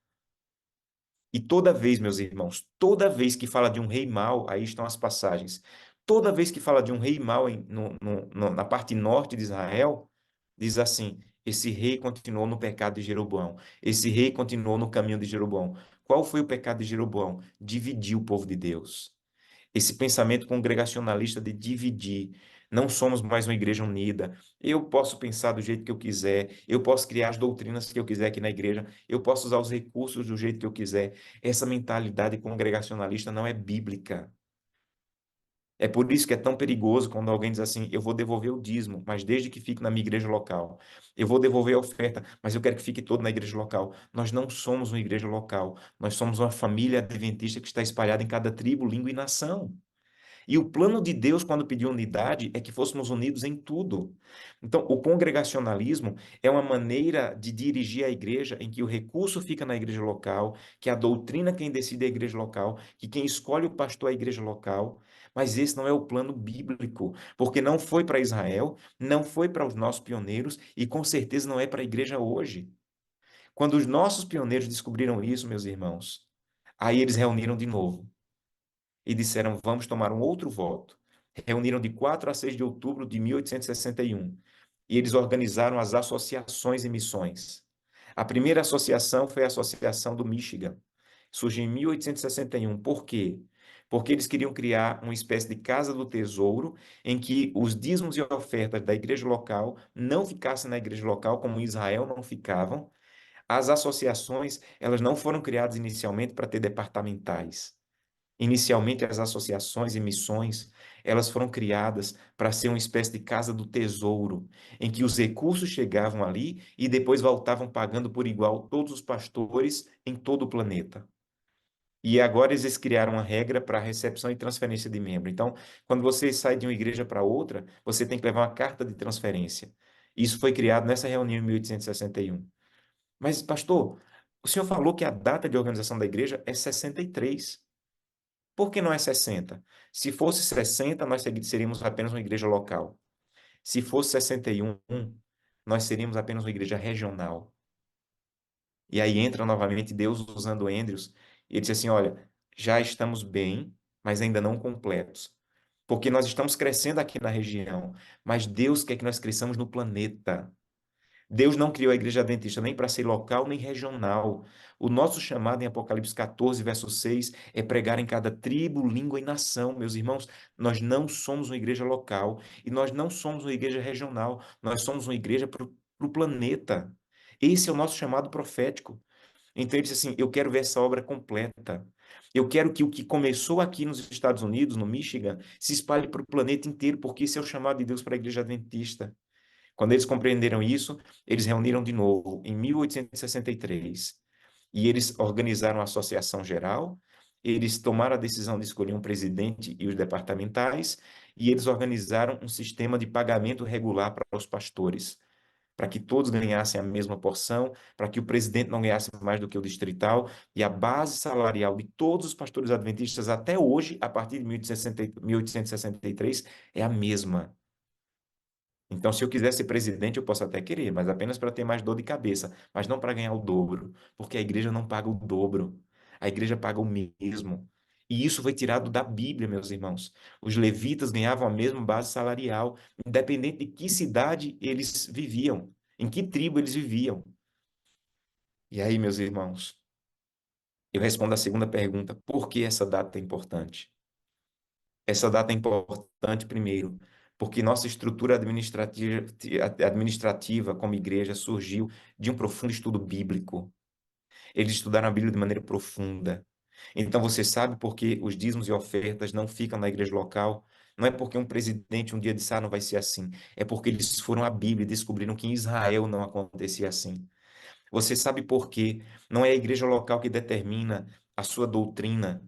E toda vez, meus irmãos, toda vez que fala de um rei mau, aí estão as passagens. Toda vez que fala de um rei mau na parte norte de Israel, diz assim: esse rei continuou no pecado de Jeroboão. Esse rei continuou no caminho de Jeroboão. Qual foi o pecado de Jeroboão? Dividir o povo de Deus. Esse pensamento congregacionalista de dividir. Não somos mais uma igreja unida. Eu posso pensar do jeito que eu quiser, eu posso criar as doutrinas que eu quiser aqui na igreja, eu posso usar os recursos do jeito que eu quiser. Essa mentalidade congregacionalista não é bíblica. É por isso que é tão perigoso quando alguém diz assim: eu vou devolver o dízimo, mas desde que fique na minha igreja local. Eu vou devolver a oferta, mas eu quero que fique todo na igreja local. Nós não somos uma igreja local, nós somos uma família adventista que está espalhada em cada tribo, língua e nação. E o plano de Deus, quando pediu unidade, é que fôssemos unidos em tudo. Então, o congregacionalismo é uma maneira de dirigir a igreja em que o recurso fica na igreja local, que a doutrina quem decide é a igreja local, que quem escolhe o pastor é a igreja local. Mas esse não é o plano bíblico, porque não foi para Israel, não foi para os nossos pioneiros e com certeza não é para a igreja hoje. Quando os nossos pioneiros descobriram isso, meus irmãos, aí eles reuniram de novo e disseram: vamos tomar um outro voto. Reuniram de 4 a 6 de outubro de 1861 e eles organizaram as associações e missões. A primeira associação foi a Associação do Michigan. Surgiu em 1861. Por quê? Porque eles queriam criar uma espécie de casa do tesouro em que os dízimos e ofertas da igreja local não ficassem na igreja local, como em Israel não ficavam. As associações, elas não foram criadas inicialmente para ter departamentais. Inicialmente, as associações e missões, elas foram criadas para ser uma espécie de casa do tesouro, em que os recursos chegavam ali e depois voltavam pagando por igual todos os pastores em todo o planeta. E agora eles criaram uma regra para recepção e transferência de membro. Então, quando você sai de uma igreja para outra, você tem que levar uma carta de transferência. Isso foi criado nessa reunião em 1861. Mas, pastor, o senhor falou que a data de organização da igreja é 63. Por que não é 60? Se fosse 60, nós seríamos apenas uma igreja local. Se fosse 61, nós seríamos apenas uma igreja regional. E aí entra novamente Deus usando Andrews, e ele disse assim: olha, já estamos bem, mas ainda não completos. Porque nós estamos crescendo aqui na região, mas Deus quer que nós cresçamos no planeta. Deus não criou a igreja adventista nem para ser local nem regional. O nosso chamado em Apocalipse 14, verso 6, é pregar em cada tribo, língua e nação. Meus irmãos, nós não somos uma igreja local e nós não somos uma igreja regional. Nós somos uma igreja para o planeta. Esse é o nosso chamado profético. Então ele disse assim: eu quero ver essa obra completa. Eu quero que o que começou aqui nos Estados Unidos, no Michigan, se espalhe para o planeta inteiro, porque esse é o chamado de Deus para a igreja adventista. Quando eles compreenderam isso, eles reuniram de novo em 1863 e eles organizaram a Associação Geral, eles tomaram a decisão de escolher um presidente e os departamentais e eles organizaram um sistema de pagamento regular para os pastores, para que todos ganhassem a mesma porção, para que o presidente não ganhasse mais do que o distrital, e a base salarial de todos os pastores adventistas até hoje, a partir de 1863, é a mesma. Então, se eu quiser ser presidente, eu posso até querer, mas apenas para ter mais dor de cabeça, mas não para ganhar o dobro, porque a igreja não paga o dobro, a igreja paga o mesmo. E isso foi tirado da Bíblia, meus irmãos. Os levitas ganhavam a mesma base salarial, independente de que cidade eles viviam, em que tribo eles viviam. E aí, meus irmãos, eu respondo a segunda pergunta: por que essa data é importante? Essa data é importante, primeiro, porque nossa estrutura administrativa como igreja surgiu de um profundo estudo bíblico. Eles estudaram a Bíblia de maneira profunda. Então você sabe por que os dízimos e ofertas não ficam na igreja local? Não é porque um presidente um dia disse: não vai ser assim. É porque eles foram à Bíblia e descobriram que em Israel não acontecia assim. Você sabe por quê? Não é a igreja local que determina a sua doutrina.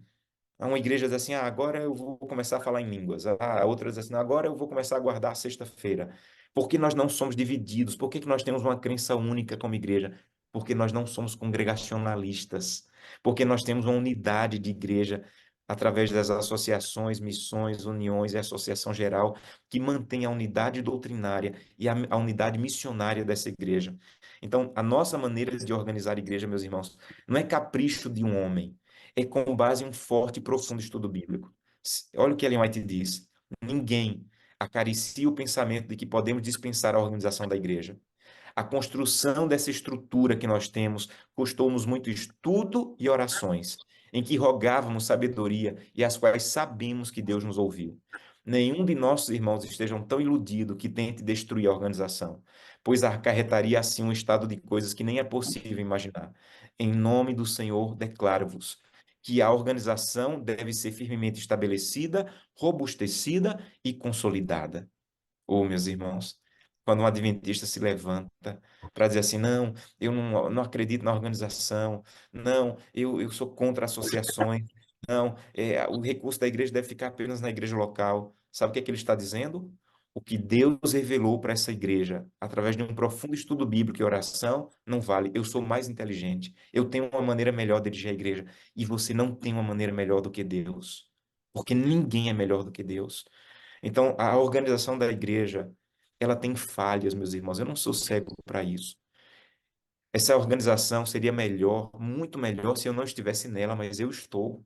Uma igreja diz assim: agora eu vou começar a falar em línguas. A outra diz assim: agora eu vou começar a guardar a sexta-feira. Por que nós não somos divididos? Por que que nós temos uma crença única como igreja? Porque nós não somos congregacionalistas. Porque nós temos uma unidade de igreja através das associações, missões, uniões e associação geral que mantém a unidade doutrinária e a unidade missionária dessa igreja. Então, a nossa maneira de organizar a igreja, meus irmãos, não é capricho de um homem, é com base em um forte e profundo estudo bíblico. Olha o que Ellen White diz: ninguém acaricia o pensamento de que podemos dispensar a organização da igreja. A construção dessa estrutura que nós temos custou-nos muito estudo e orações, em que rogávamos sabedoria e as quais sabemos que Deus nos ouviu. Nenhum de nossos irmãos estejam tão iludido que tente destruir a organização, pois acarretaria assim um estado de coisas que nem é possível imaginar. Em nome do Senhor, declaro-vos que a organização deve ser firmemente estabelecida, robustecida e consolidada. Oh, meus irmãos, quando um adventista se levanta para dizer assim: não, eu não acredito na organização, não, eu sou contra associações, não, o recurso da igreja deve ficar apenas na igreja local. Sabe o que é que ele está dizendo? O que Deus revelou para essa igreja, através de um profundo estudo bíblico e oração, não vale. Eu sou mais inteligente. Eu tenho uma maneira melhor de dirigir a igreja. E você não tem uma maneira melhor do que Deus. Porque ninguém é melhor do que Deus. Então, a organização da igreja, ela tem falhas, meus irmãos. Eu não sou cego para isso. Essa organização seria melhor, muito melhor, se eu não estivesse nela, mas eu estou.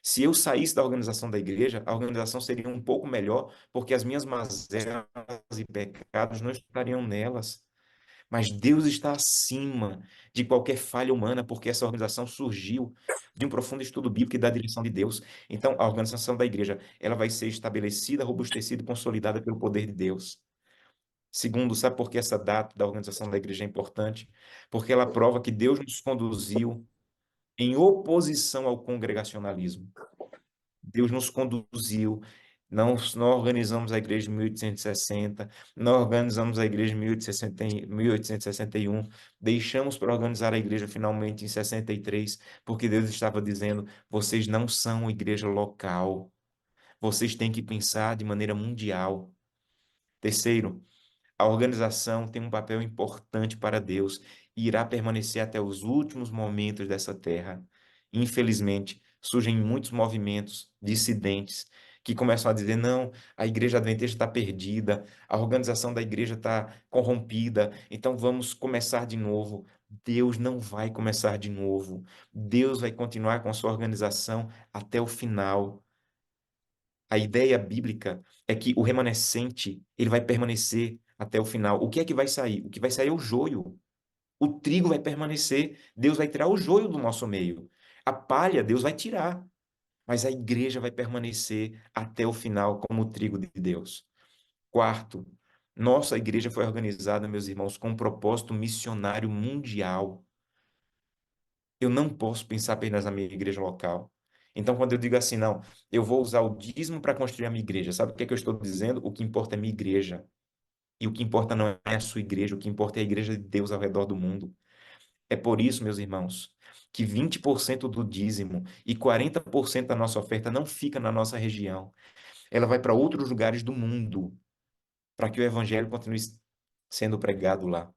Se eu saísse da organização da igreja, a organização seria um pouco melhor, porque as minhas mazelas e pecados não estariam nelas. Mas Deus está acima de qualquer falha humana, porque essa organização surgiu de um profundo estudo bíblico e da direção de Deus. Então, a organização da igreja, ela vai ser estabelecida, robustecida e consolidada pelo poder de Deus. Segundo, sabe por que essa data da organização da igreja é importante? Porque ela prova que Deus nos conduziu em oposição ao congregacionalismo. Deus nos conduziu. Não organizamos a igreja em 1860, não organizamos a igreja em 1861, deixamos para organizar a igreja finalmente em 63, porque Deus estava dizendo: vocês não são igreja local, vocês têm que pensar de maneira mundial. Terceiro, a organização tem um papel importante para Deus e irá permanecer até os últimos momentos dessa terra. Infelizmente, surgem muitos movimentos dissidentes que começam a dizer: não, a igreja adventista está perdida, a organização da igreja está corrompida, então vamos começar de novo. Deus não vai começar de novo. Deus vai continuar com a sua organização até o final. A ideia bíblica é que o remanescente, ele vai permanecer até o final. O que é que vai sair? O que vai sair é o joio. O trigo vai permanecer. Deus vai tirar o joio do nosso meio. A palha, Deus vai tirar. Mas a igreja vai permanecer até o final como o trigo de Deus. Quarto, nossa igreja foi organizada, meus irmãos, com um propósito missionário mundial. Eu não posso pensar apenas na minha igreja local. Então, quando eu digo assim, não, eu vou usar o dízimo para construir a minha igreja, sabe o que é que eu estou dizendo? O que importa é a minha igreja. E o que importa não é a sua igreja, o que importa é a igreja de Deus ao redor do mundo. É por isso, meus irmãos, que 20% do dízimo e 40% da nossa oferta não fica na nossa região. Ela vai para outros lugares do mundo, para que o evangelho continue sendo pregado lá.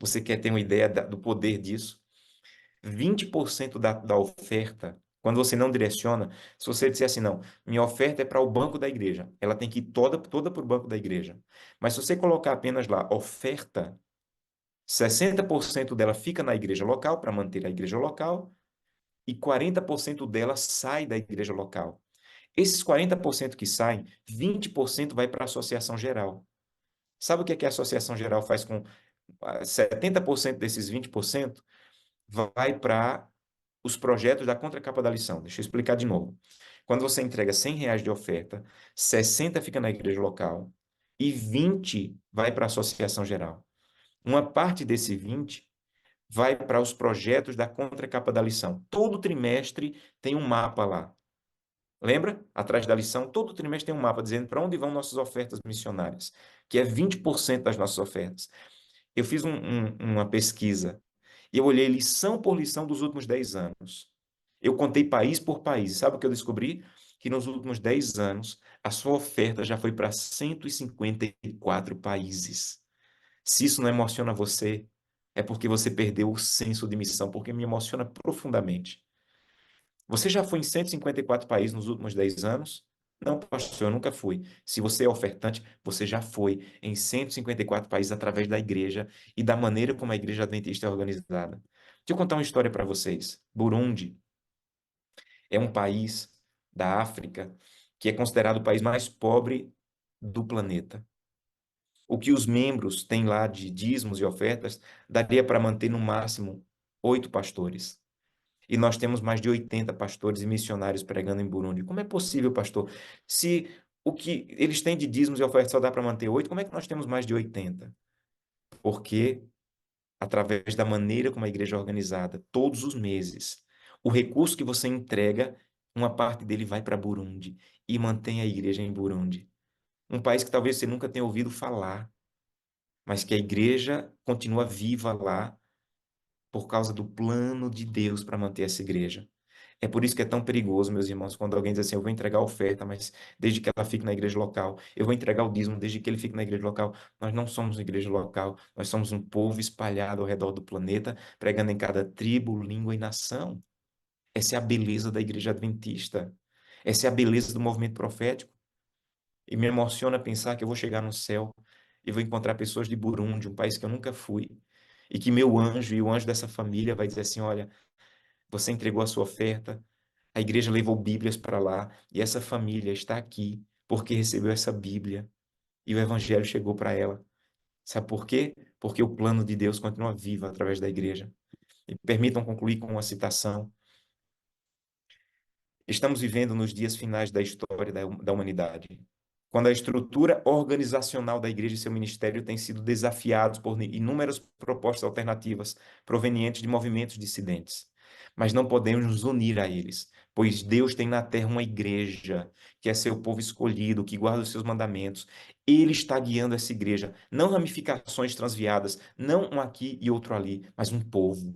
Você quer ter uma ideia do poder disso? 20% da oferta, quando você não direciona, se você disser assim, não, minha oferta é para o banco da igreja, ela tem que ir toda para o banco da igreja. Mas se você colocar apenas lá, oferta, 60% dela fica na igreja local, para manter a igreja local, e 40% dela sai da igreja local. Esses 40% que saem, 20% vai para a associação geral. Sabe o que é que a associação geral faz com 70% desses 20%? Vai para os projetos da contracapa da lição. Deixa eu explicar de novo. Quando você entrega R$ 100 de oferta, 60 fica na igreja local e 20 vai para a associação geral. Uma parte desse 20 vai para os projetos da contracapa da lição. Todo trimestre tem um mapa lá. Lembra? Atrás da lição, todo trimestre tem um mapa dizendo para onde vão nossas ofertas missionárias, que é 20% das nossas ofertas. Eu fiz uma pesquisa e eu olhei lição por lição dos últimos 10 anos. Eu contei país por país. E sabe o que eu descobri? Que nos últimos 10 anos, a sua oferta já foi para 154 países. Se isso não emociona você, é porque você perdeu o senso de missão, porque me emociona profundamente. Você já foi em 154 países nos últimos 10 anos? Não, pastor, eu nunca fui. Se você é ofertante, você já foi em 154 países através da igreja e da maneira como a igreja adventista é organizada. Deixa eu contar uma história para vocês. Burundi é um país da África que é considerado o país mais pobre do planeta. O que os membros têm lá de dízimos e ofertas daria para manter no máximo 8 pastores. E nós temos mais de 80 pastores e missionários pregando em Burundi. Como é possível, pastor? Se o que eles têm de dízimos e ofertas só dá para manter 8, como é que nós temos mais de 80? Porque, através da maneira como a igreja é organizada, todos os meses, o recurso que você entrega, uma parte dele vai para Burundi e mantém a igreja em Burundi. Um país que talvez você nunca tenha ouvido falar, mas que a igreja continua viva lá por causa do plano de Deus para manter essa igreja. É por isso que é tão perigoso, meus irmãos, quando alguém diz assim, eu vou entregar a oferta, mas desde que ela fique na igreja local. Eu vou entregar o dízimo desde que ele fique na igreja local. Nós não somos uma igreja local, nós somos um povo espalhado ao redor do planeta, pregando em cada tribo, língua e nação. Essa é a beleza da igreja adventista. Essa é a beleza do movimento profético. E me emociona pensar que eu vou chegar no céu e vou encontrar pessoas de Burundi, um país que eu nunca fui, e que meu anjo e o anjo dessa família vai dizer assim, olha, você entregou a sua oferta, a igreja levou Bíblias para lá e essa família está aqui porque recebeu essa Bíblia e o evangelho chegou para ela. Sabe por quê? Porque o plano de Deus continua vivo através da igreja. E permitam concluir com uma citação. Estamos vivendo nos dias finais da história da humanidade, quando a estrutura organizacional da igreja e seu ministério têm sido desafiados por inúmeras propostas alternativas provenientes de movimentos dissidentes. Mas não podemos nos unir a eles, pois Deus tem na terra uma igreja, que é seu povo escolhido, que guarda os seus mandamentos. Ele está guiando essa igreja, não ramificações transviadas, não um aqui e outro ali, mas um povo.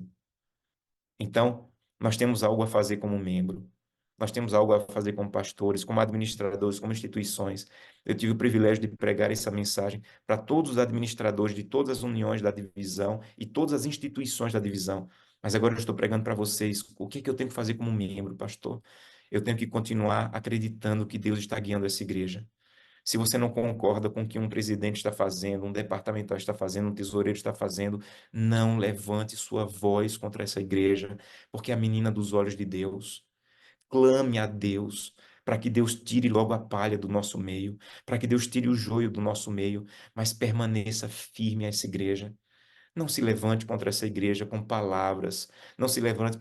Então, nós temos algo a fazer como membro. Nós temos algo a fazer como pastores, como administradores, como instituições. Eu tive o privilégio de pregar essa mensagem para todos os administradores de todas as uniões da divisão e todas as instituições da divisão. Mas agora eu estou pregando para vocês o que é que eu tenho que fazer como membro, pastor. Eu tenho que continuar acreditando que Deus está guiando essa igreja. Se você não concorda com o que um presidente está fazendo, um departamental está fazendo, um tesoureiro está fazendo, não levante sua voz contra essa igreja, porque é a menina dos olhos de Deus. Clame a Deus para que Deus tire logo a palha do nosso meio, para que Deus tire o joio do nosso meio, mas permaneça firme a essa igreja. Não se levante contra essa igreja com palavras. Não se levante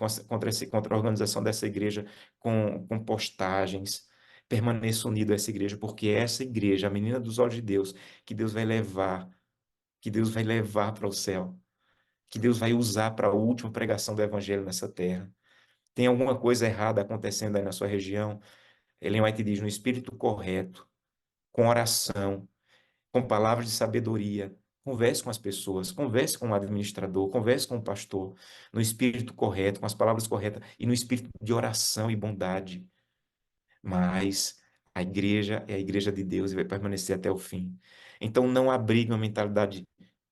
contra a organização dessa igreja com postagens. Permaneça unido a essa igreja, porque é essa igreja, a menina dos olhos de Deus, que Deus vai levar, que Deus vai levar para o céu, que Deus vai usar para a última pregação do evangelho nessa terra. Tem alguma coisa errada acontecendo aí na sua região? Ellen White diz, no espírito correto, com oração, com palavras de sabedoria. Converse com as pessoas, converse com o administrador, converse com o pastor, no espírito correto, com as palavras corretas e no espírito de oração e bondade. Mas a igreja é a igreja de Deus e vai permanecer até o fim. Então não abrigue uma mentalidade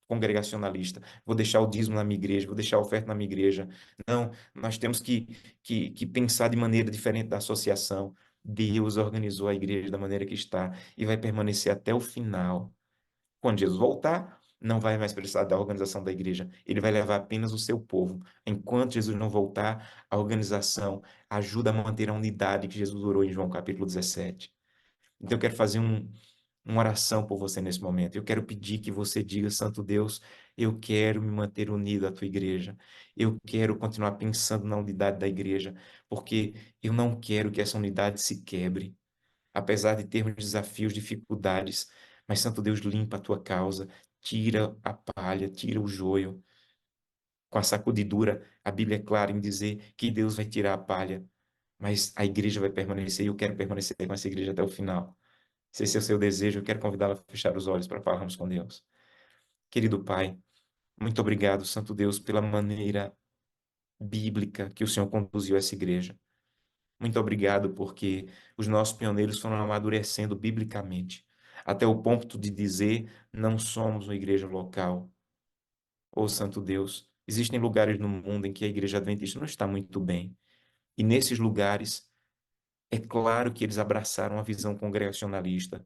congregacionalista. Vou deixar o dízimo na minha igreja, vou deixar a oferta na minha igreja. Não, nós temos que pensar de maneira diferente da associação. Deus organizou a igreja da maneira que está e vai permanecer até o final. Quando Jesus voltar, não vai mais precisar da organização da igreja. Ele vai levar apenas o seu povo. Enquanto Jesus não voltar, a organização ajuda a manter a unidade que Jesus orou em João capítulo 17. Então eu quero fazer uma oração por você nesse momento. Eu quero pedir que você diga, Santo Deus, eu quero me manter unido à tua igreja. Eu quero continuar pensando na unidade da igreja, porque eu não quero que essa unidade se quebre apesar de termos desafios, dificuldades. Mas, Santo Deus, limpa a tua causa, tira a palha, tira o joio. Com a sacudidura, a Bíblia é clara em dizer que Deus vai tirar a palha, mas a igreja vai permanecer e eu quero permanecer com essa igreja até o final. Se esse é o seu desejo, eu quero convidá-la a fechar os olhos para falarmos com Deus. Querido Pai, muito obrigado, Santo Deus, pela maneira bíblica que o Senhor conduziu essa igreja. Muito obrigado, porque os nossos pioneiros foram amadurecendo biblicamente, até o ponto de dizer: não somos uma igreja local. Ô Santo Deus, existem lugares no mundo em que a igreja adventista não está muito bem. E nesses lugares, é claro que eles abraçaram a visão congregacionalista,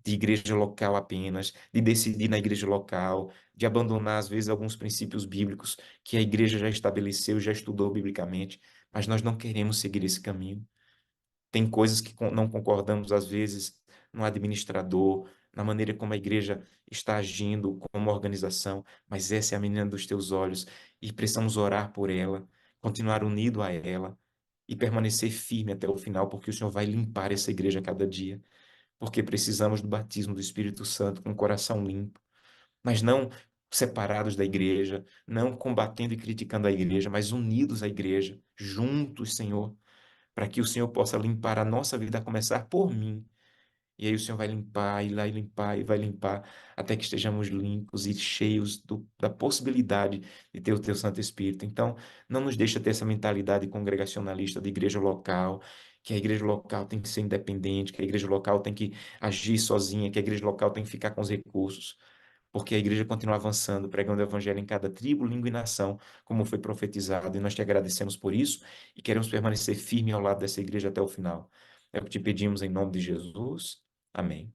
de igreja local apenas, de decidir na igreja local, de abandonar, às vezes, alguns princípios bíblicos que a igreja já estabeleceu, já estudou biblicamente, mas nós não queremos seguir esse caminho. Tem coisas que não concordamos, às vezes, no administrador, na maneira como a igreja está agindo como organização, mas essa é a menina dos teus olhos e precisamos orar por ela, continuar unido a ela e permanecer firme até o final, porque o Senhor vai limpar essa igreja a cada dia, porque precisamos do batismo do Espírito Santo com o coração limpo, mas não separados da igreja, não combatendo e criticando a igreja, mas unidos à igreja, juntos, Senhor, para que o Senhor possa limpar a nossa vida, a começar por mim, E aí o Senhor vai limpar, e vai limpar, e vai limpar, até que estejamos limpos e cheios da possibilidade de ter o Teu Santo Espírito. Então, não nos deixa ter essa mentalidade congregacionalista de igreja local, que a igreja local tem que ser independente, que a igreja local tem que agir sozinha, que a igreja local tem que ficar com os recursos, porque a igreja continua avançando, pregando o evangelho em cada tribo, língua e nação, como foi profetizado, e nós te agradecemos por isso e queremos permanecer firme ao lado dessa igreja até o final. É o que te pedimos em nome de Jesus. Amém.